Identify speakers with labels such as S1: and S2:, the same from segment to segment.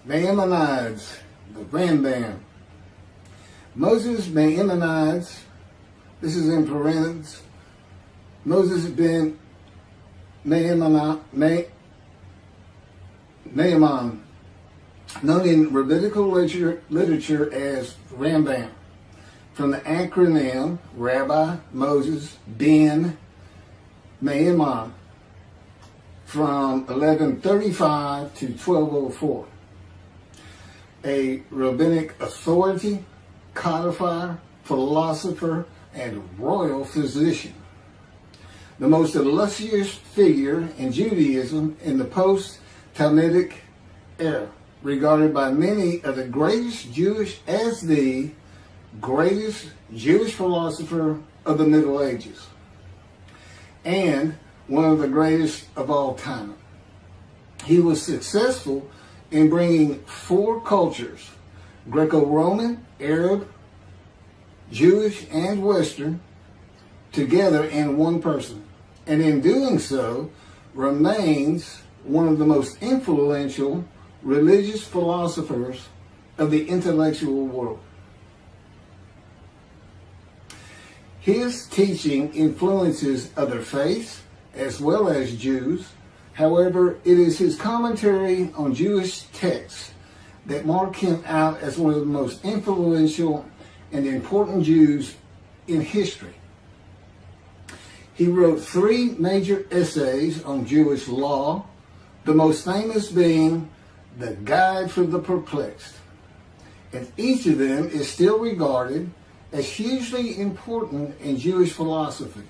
S1: Maimonides, the Rambam. Moses Maimonides, this is in parentheses, Moses Ben Maimon, known in rabbinical literature as Rambam, from the acronym Rabbi Moses Ben Maimon, from 1135 to 1204. A rabbinic authority, codifier, philosopher, and royal physician. The most illustrious figure in Judaism in the post-talmudic era, regarded by many of the greatest Jewish philosopher of the Middle Ages, and one of the greatest of all time. He was successful in bringing four cultures, GrecoRoman, Arab, Jewish, and Western, together in one person, and in doing so remains one of the most influential religious philosophers of the intellectual world. His teaching influences other faiths as well as Jews. However, it is his commentary on Jewish texts that mark him out as one of the most influential and important Jews in history. He wrote 3 major essays on Jewish law, the most famous being The Guide for the Perplexed. And each of them is still regarded as hugely important in Jewish philosophy.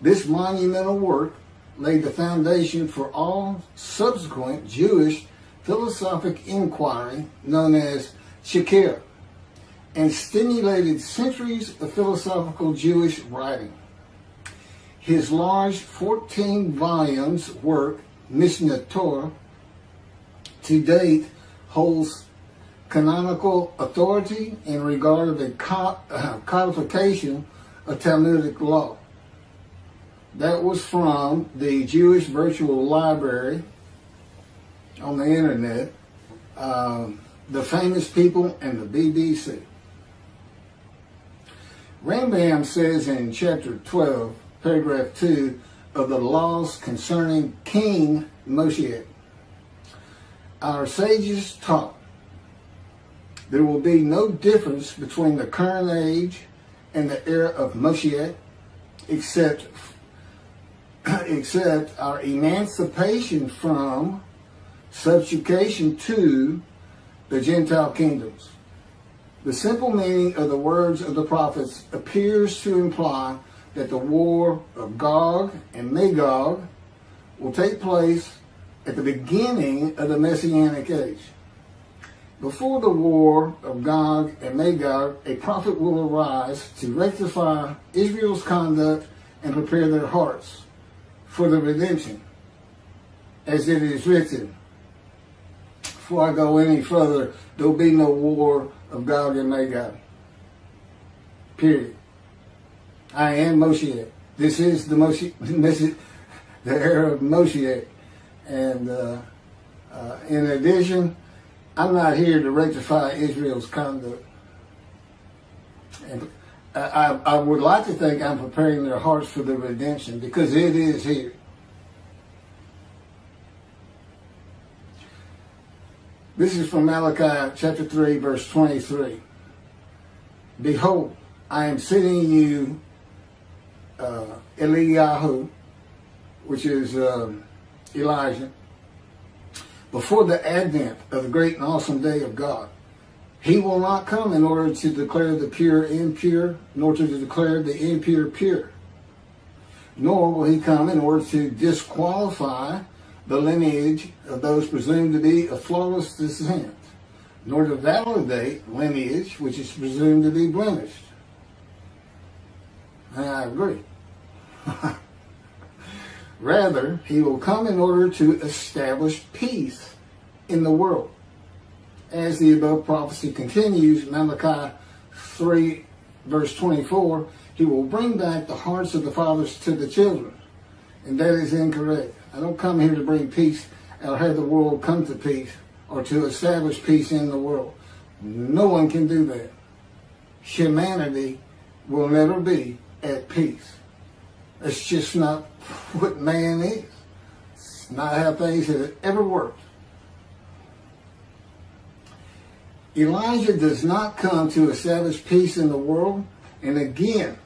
S1: This monumental work laid the foundation for all subsequent Jewish philosophic inquiry known as Chakirah, and stimulated centuries of philosophical Jewish writing. His large 14 volumes work, Mishneh Torah, to date holds canonical authority in regard of the codification of Talmudic law. That was from the Jewish Virtual Library on the internet, the famous people, and the BBC. Rambam says in chapter 12, paragraph 2 of the laws concerning King Moshiach, our sages taught there will be no difference between the current age and the era of Moshiach, except our emancipation from subjugation to the Gentile kingdoms. The simple meaning of the words of the prophets appears to imply that the war of Gog and Magog will take place at the beginning of the Messianic age. Before the war of Gog and Magog, a prophet will arise to rectify Israel's conduct and prepare their hearts for the redemption, as it is written. Before I go any further, there will be no war of Gog and Magog. Period. I am Moshiach. This is the the era of Moshiach. And in addition, I'm not here to rectify Israel's conduct. And I would like to think I'm preparing their hearts for the redemption, because it is here. This is from Malachi chapter 3, verse 23. Behold, I am sending you Eliyahu, which is Elijah, before the advent of the great and awesome day of God. He will not come in order to declare the pure impure, nor to declare the impure pure. Nor will he come in order to disqualify the lineage of those presumed to be of flawless descent, nor to validate lineage which is presumed to be blemished. And I agree. Rather, he will come in order to establish peace in the world. As the above prophecy continues, Malachi 3, verse 24, he will bring back the hearts of the fathers to the children. And that is incorrect. I don't come here to bring peace or have the world come to peace or to establish peace in the world. No one can do that. Humanity will never be at peace. It's just not what man is. It's not how things have ever worked. Elijah does not come to establish peace in the world. And again,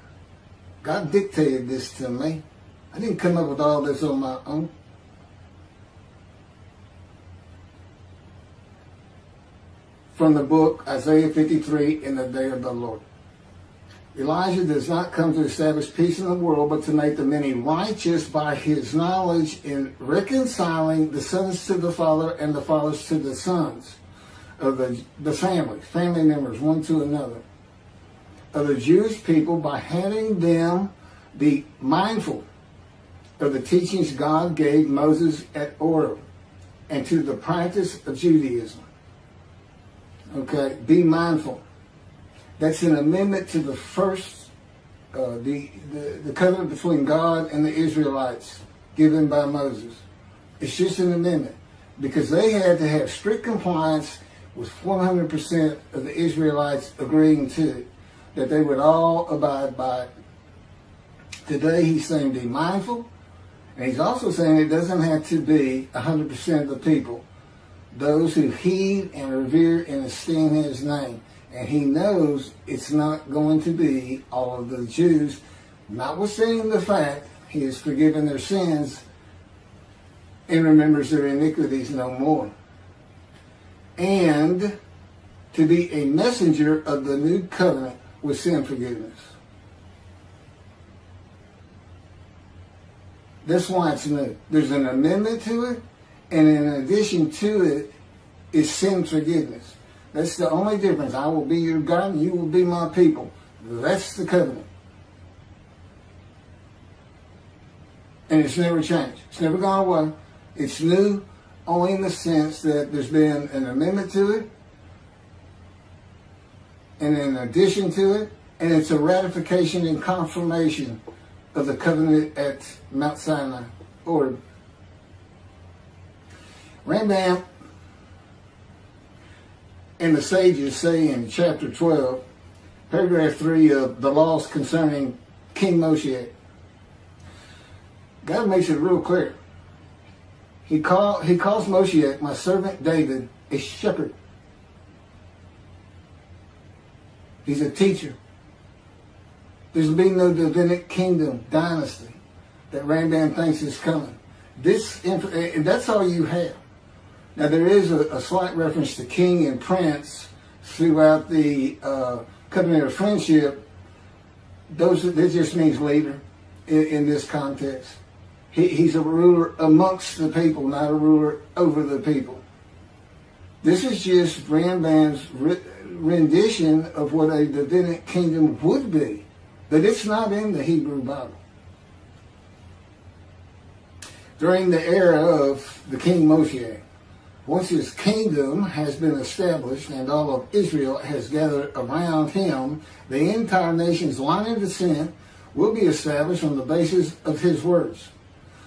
S1: God dictated this to me. I didn't come up with all this on my own. From the book Isaiah 53, In the Day of the Lord. Elijah does not come to establish peace in the world, but to make the many righteous by his knowledge in reconciling the sons to the Father and the fathers to the sons of the family members, one to another, of the Jewish people, by having them be mindful of the teachings God gave Moses at Oreb, and to the practice of Judaism. Okay, be mindful. That's an amendment to the first, the covenant between God and the Israelites given by Moses. It's just an amendment because they had to have strict compliance with 100% of the Israelites agreeing to it, that they would all abide by it. Today he's saying be mindful, and he's also saying it doesn't have to be 100% of the people, those who heed and revere and esteem his name. And he knows it's not going to be all of the Jews, notwithstanding the fact he has forgiven their sins and remembers their iniquities no more. And to be a messenger of the new covenant with sin forgiveness. That's why it's new. There's an amendment to it, and in addition to it is sin forgiveness. That's the only difference. I will be your God and you will be my people. That's the covenant. And it's never changed. It's never gone away. It's new only in the sense that there's been an amendment to it, and in addition to it, and it's a ratification and confirmation of the covenant at Mount Sinai, or Rambam and the sages say in chapter 12, paragraph 3 of the laws concerning King Moshiach. God makes it real clear. He calls Moshiach, my servant David, a shepherd. He's a teacher. There's been no rabbinic kingdom dynasty that Rambam thinks is coming. And that's all you have. Now, there is a slight reference to king and prince throughout the covenant of friendship. That just means leader in this context. He's a ruler amongst the people, not a ruler over the people. This is just Rambam's rendition of what a rabbinic kingdom would be, but it's not in the Hebrew Bible. During the era of the King Moshiach, once his kingdom has been established and all of Israel has gathered around him, the entire nation's line of descent will be established on the basis of his words,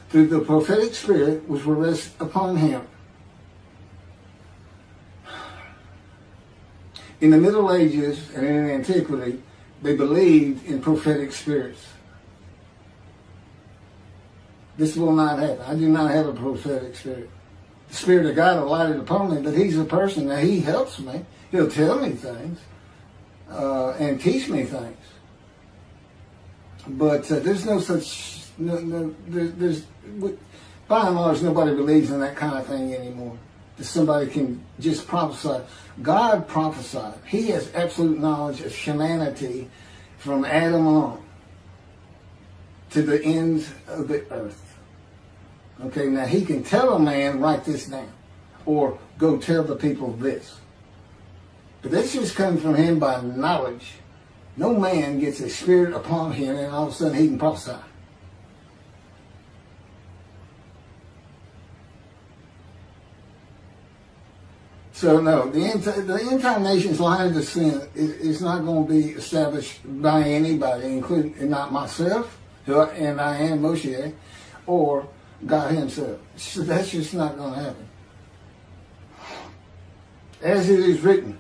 S1: through the prophetic spirit which will rest upon him. In the Middle Ages and in antiquity, they believed in prophetic spirits. This will not happen. I do not have a prophetic spirit. The Spirit of God alighted upon me, but he's a person that he helps me. He'll tell me things and teach me things. But there's no such, there's by and large, nobody believes in that kind of thing anymore. That somebody can just prophesy. God prophesied. He has absolute knowledge of humanity from Adam on to the ends of the earth. Okay, now he can tell a man, write this down, or go tell the people this. But that's just coming from him by knowledge. No man gets a spirit upon him and all of a sudden he can prophesy. So no, the end-time nation's line of descent is not going to be established by anybody, including and not myself, and I am Moshiach, or God himself. So that's just not going to happen. As it is written,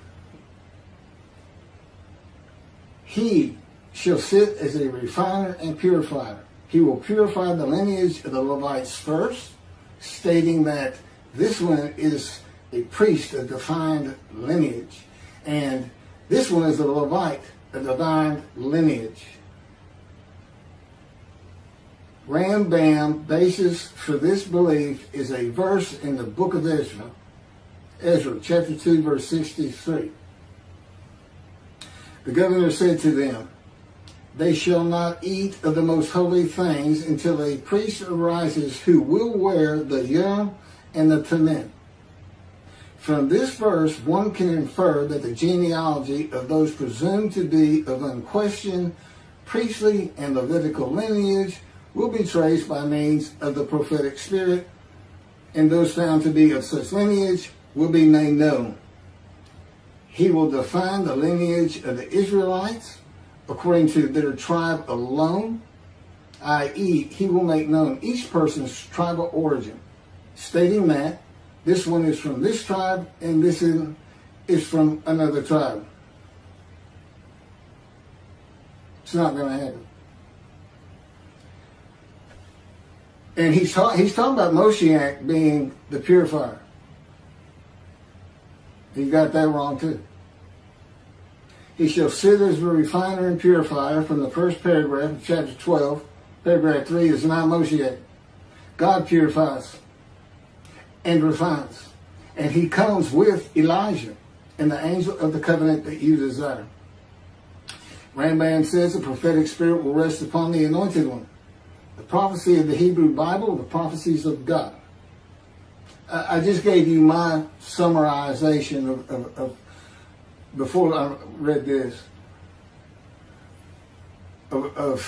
S1: he shall sit as a refiner and purifier. He will purify the lineage of the Levites first, stating that this one is a priest, a defined lineage. And this one is a Levite, a defined lineage. Rambam basis for this belief is a verse in the book of Ezra, chapter 2, verse 63. The governor said to them, they shall not eat of the most holy things until a priest arises who will wear the yom and the tamim. From this verse, one can infer that the genealogy of those presumed to be of unquestioned priestly and Levitical lineage will be traced by means of the prophetic spirit, and those found to be of such lineage will be made known. He will define the lineage of the Israelites according to their tribe alone, i.e., he will make known each person's tribal origin, stating that this one is from this tribe and this is from another tribe. It's not going to happen. And he's talking about Moshiach being the purifier. He got that wrong too. He shall sit as a refiner and purifier from the first paragraph of chapter 12. Paragraph 3 is not Moshiach. God purifies and refines. And he comes with Elijah and the angel of the covenant that you desire. Rambam says the prophetic spirit will rest upon the anointed one. The prophecy of the Hebrew Bible, the prophecies of God. I just gave you my summarization of before I read this, of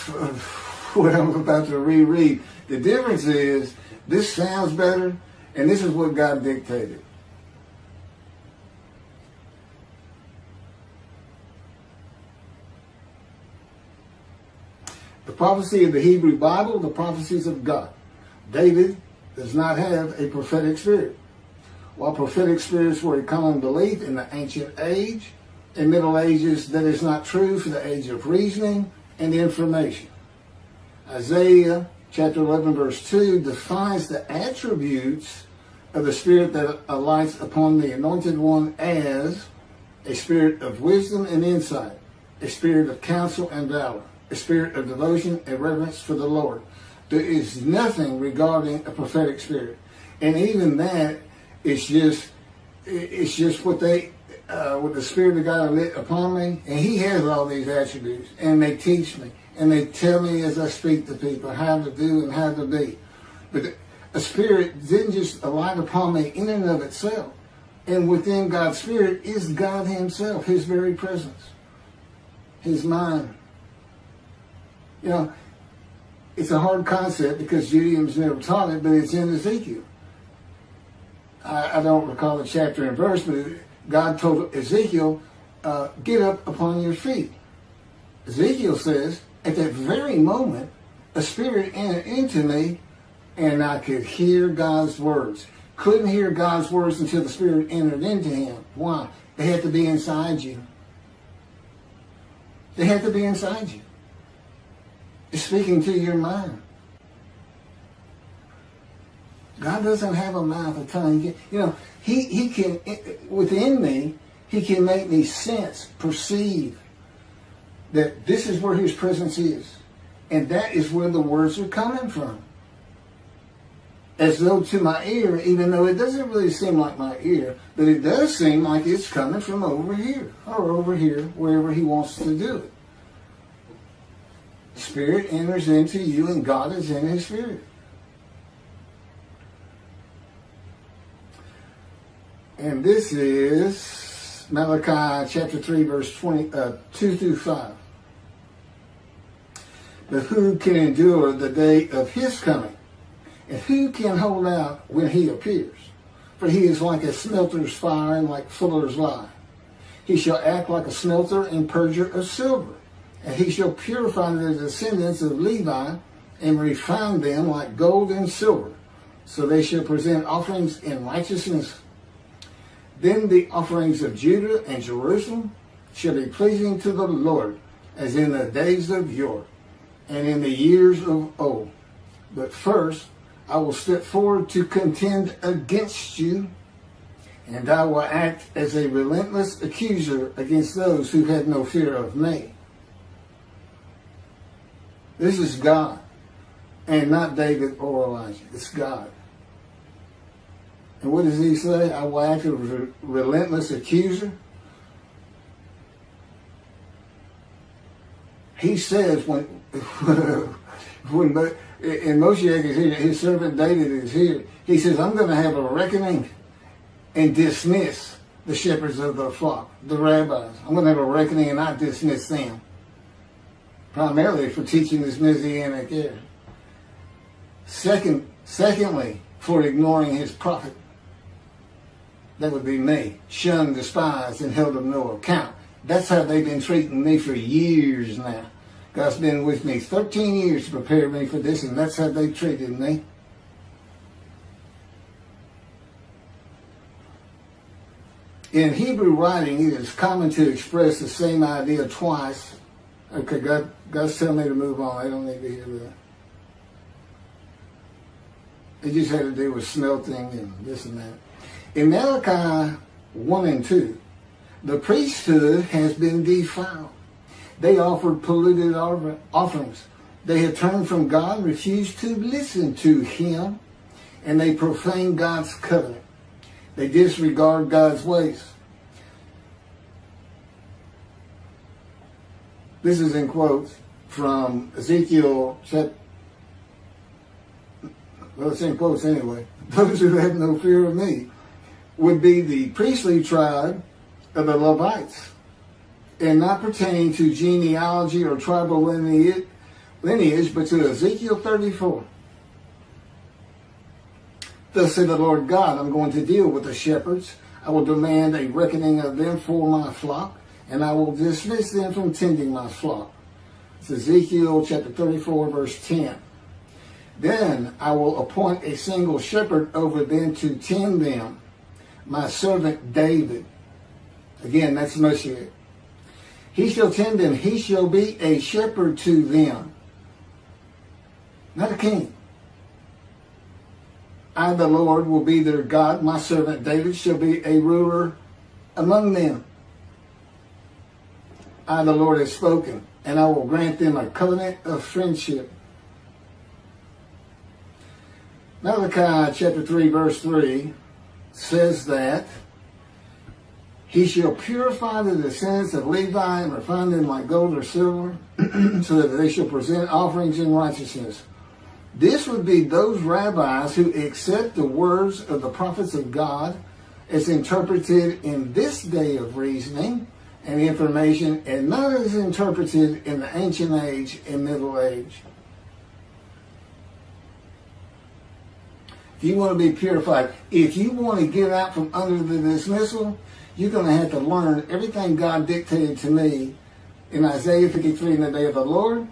S1: what I'm about to reread. The difference is, this sounds better, and this is what God dictated. The prophecy of the Hebrew Bible, the prophecies of God. David does not have a prophetic spirit. While prophetic spirits were a common belief in the ancient age and Middle Ages, that is not true for the age of reasoning and information. Isaiah chapter 11 verse 2 defines the attributes of the spirit that alights upon the anointed one as a spirit of wisdom and insight, a spirit of counsel and valor, a spirit of devotion and reverence for the Lord. There is nothing regarding a prophetic spirit. And even that, it's just what the Spirit of God lit upon me, and he has all these attributes, and they teach me, and they tell me as I speak to people how to do and how to be. But a spirit didn't just alight upon me in and of itself. And within God's spirit is God himself, his very presence, his mind. You know, it's a hard concept because Judaism's never taught it, but it's in Ezekiel. I don't recall the chapter and verse, but God told Ezekiel, get up upon your feet. Ezekiel says, at that very moment, a spirit entered into me, and I could hear God's words. Couldn't hear God's words until the spirit entered into him. Why? They had to be inside you. They had to be inside you. It's speaking to your mind. God doesn't have a mouth, a tongue. You know, he can, within me, he can make me sense, perceive that this is where his presence is. And that is where the words are coming from. As though to my ear, even though it doesn't really seem like my ear, but it does seem like it's coming from over here, or over here, wherever he wants to do it. Spirit enters into you, and God is in his spirit. And this is Malachi chapter 3, verse 2 through 5. But who can endure the day of his coming? And who can hold out when he appears? for he is like a smelter's fire and like fuller's lye. He shall act like a smelter and purger of silver, and he shall purify the descendants of Levi and refine them like gold and silver, so they shall present offerings in righteousness. Then the offerings of Judah and Jerusalem shall be pleasing to the Lord, as in the days of yore, and in the years of old. But first I will step forward to contend against you, and I will act as a relentless accuser against those who have no fear of me. This is God, and not David or Elijah. It's God. And what does he say? I will act as a relentless accuser. He says when Moshiach is here, his servant David is here, he says, I'm going to have a reckoning and dismiss the shepherds of the flock, the rabbis. I'm going to have a reckoning and not dismiss them, primarily for teaching this Messianic era. Secondly, for ignoring his prophet. That would be me, shunned, despised, and held of no account. That's how they've been treating me for years now. God's been with me 13 years to prepare me for this, and that's how they treated me. In Hebrew writing, it is common to express the same idea twice. Okay, God's telling me to move on. I don't need to hear that. It just had to do with smelting and this and that. In Malachi 1 and 2, the priesthood has been defiled. They offered polluted offerings. They had turned from God, refused to listen to him, and they profaned God's covenant. They disregard God's ways. This is in quotes from Ezekiel chapter. Well, it's in quotes anyway. Those who have no fear of me would be the priestly tribe of the Levites, and not pertaining to genealogy or tribal lineage, but to Ezekiel 34. Thus said the Lord God, I'm going to deal with the shepherds. I will demand a reckoning of them for my flock, and I will dismiss them from tending my flock. It's Ezekiel chapter 34, verse 10. Then I will appoint a single shepherd over them to tend them, my servant David. Again, that's Moshiach. He shall tend them. He shall be a shepherd to them. Not a king. I, the Lord, will be their God. My servant David shall be a ruler among them. I, the Lord, have spoken, and I will grant them a covenant of friendship. Malachi chapter 3, verse 3 says that he shall purify the descendants of Levi and refine them like gold or silver, so that they shall present offerings in righteousness. This would be those rabbis who accept the words of the prophets of God as interpreted in this day of reasoning and information, and not as interpreted in the ancient age and middle age. If you want to be purified, if you want to get out from under the dismissal, you're going to have to learn everything God dictated to me in Isaiah 53 in the day of the Lord,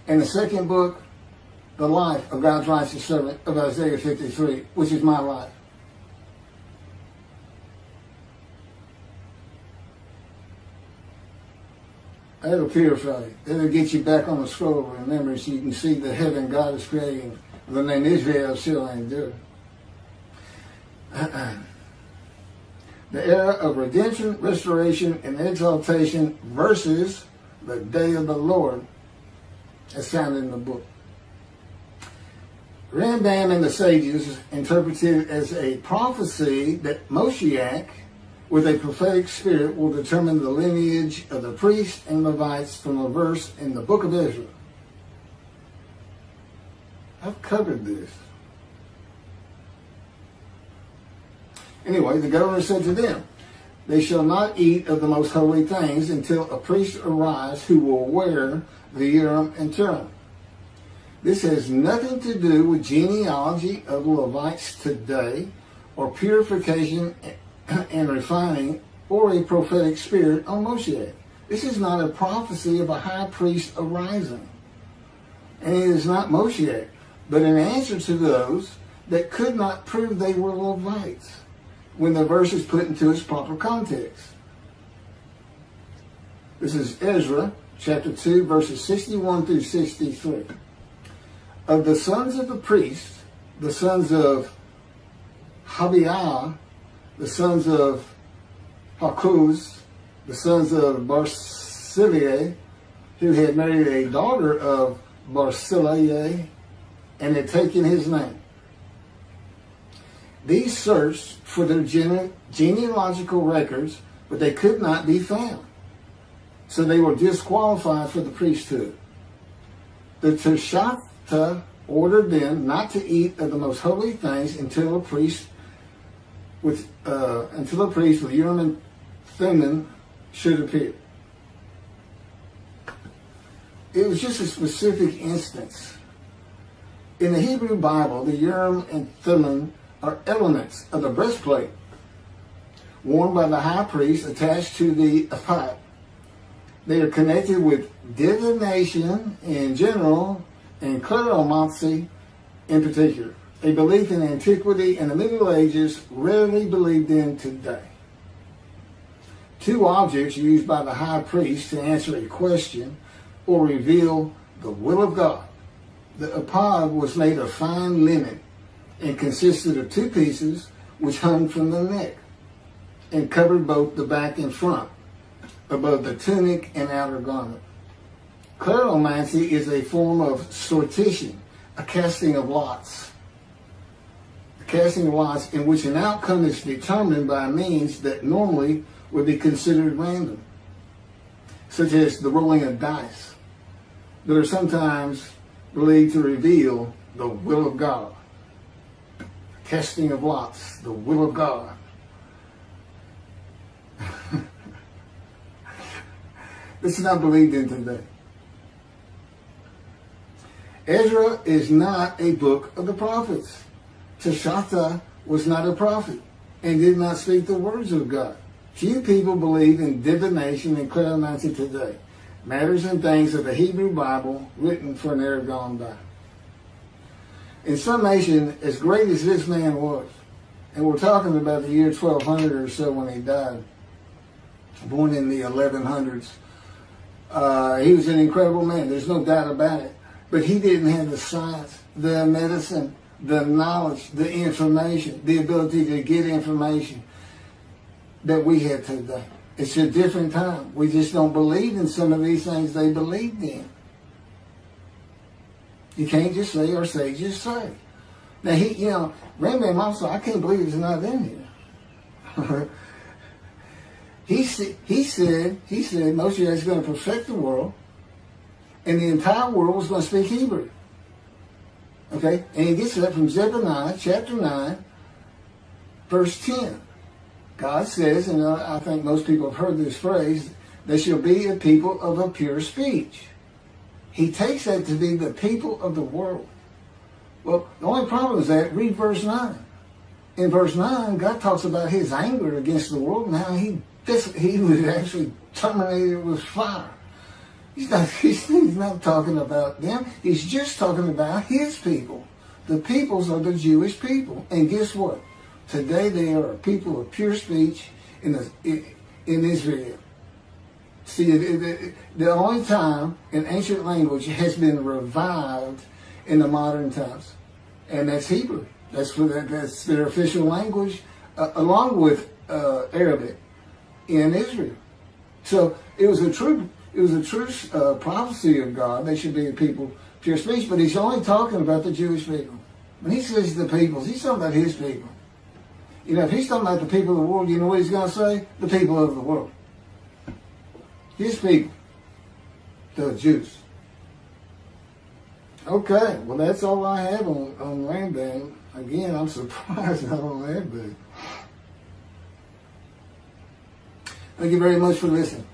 S1: and the second book, the life of God's righteous servant of Isaiah 53, which is my life. That'll purify you. That'll get you back on the scroll of remembrance so you can see the heaven God is creating. The name Israel shall endure. The era of redemption, restoration, and exaltation versus the day of the Lord as found in the book. Rambam and the sages interpreted it as a prophecy that Moshiach, with a prophetic spirit, will determine the lineage of the priests and Levites from a verse in the book of Ezra. I've covered this. Anyway, the governor said to them, they shall not eat of the most holy things until a priest arrives who will wear the Urim and Thummim. This has nothing to do with genealogy of Levites today or purification and refining, or a prophetic spirit on Moshiach. This is not a prophecy of a high priest arising. And it is not Moshiach, but an answer to those that could not prove they were Levites when the verse is put into its proper context. This is Ezra chapter 2, verses 61 through 63. Of the sons of the priest, the sons of Habiah, the sons of Hakuz, the sons of Barzillai, who had married a daughter of Barzillai and had taken his name. These searched for their genealogical records, but they could not be found. So they were disqualified for the priesthood. The Teshachta ordered them not to eat of the most holy things until a priest with Urim and Thummim should appear. It was just a specific instance. In the Hebrew Bible, the Urim and Thummim are elements of the breastplate worn by the high priest attached to the ephod. They are connected with divination in general and cleromancy in particular, a belief in antiquity and the Middle Ages rarely believed in today. Two objects used by the high priest to answer a question or reveal the will of God. The ephod was made of fine linen and consisted of two pieces which hung from the neck and covered both the back and front, above the tunic and outer garment. Cleromancy is a form of sortition, a casting of lots. A casting of lots in which an outcome is determined by means that normally would be considered random, such as the rolling of dice, that are sometimes believed to reveal the will of God. Casting of lots, the will of God. This is not believed in today. Ezra is not a book of the prophets. Teshachta was not a prophet and did not speak the words of God. Few people believe in divination and cleromancy today, matters and things of the Hebrew Bible written for an era gone by. In summation, as great as this man was, and we're talking about the year 1200 or so when he died, born in the 1100s, he was an incredible man. There's no doubt about it. But he didn't have the science, the medicine, the knowledge, the information, the ability to get information that we have today. It's a different time. We just don't believe in some of these things they believed in. You can't just say our sages say. Now, Rambam also, I can't believe it's not in here. He said Moshiach is going to perfect the world, and the entire world is going to speak Hebrew. Okay? And he gets that from Zephaniah chapter 9, verse 10. God says, and I think most people have heard this phrase, they shall be a people of a pure speech. He takes that to be the people of the world. Well, the only problem is that, read verse 9. In verse 9, God talks about his anger against the world and how he was actually terminated with fire. He's not talking about them. He's just talking about his people. The peoples are the Jewish people. And guess what? Today they are a people of pure speech in Israel. See, the only time an ancient language has been revived in the modern times, and that's Hebrew. That's their official language, along with Arabic in Israel. So it was a true prophecy of God. They should be a people pure speech, but he's only talking about the Jewish people. When he says the peoples, he's talking about his people. If he's talking about the people of the world, you know what he's going to say? The people of the world. His people. The Jews. Okay, well that's all I have on Rambam. Again, I'm surprised I don't have that. Thank you very much for listening.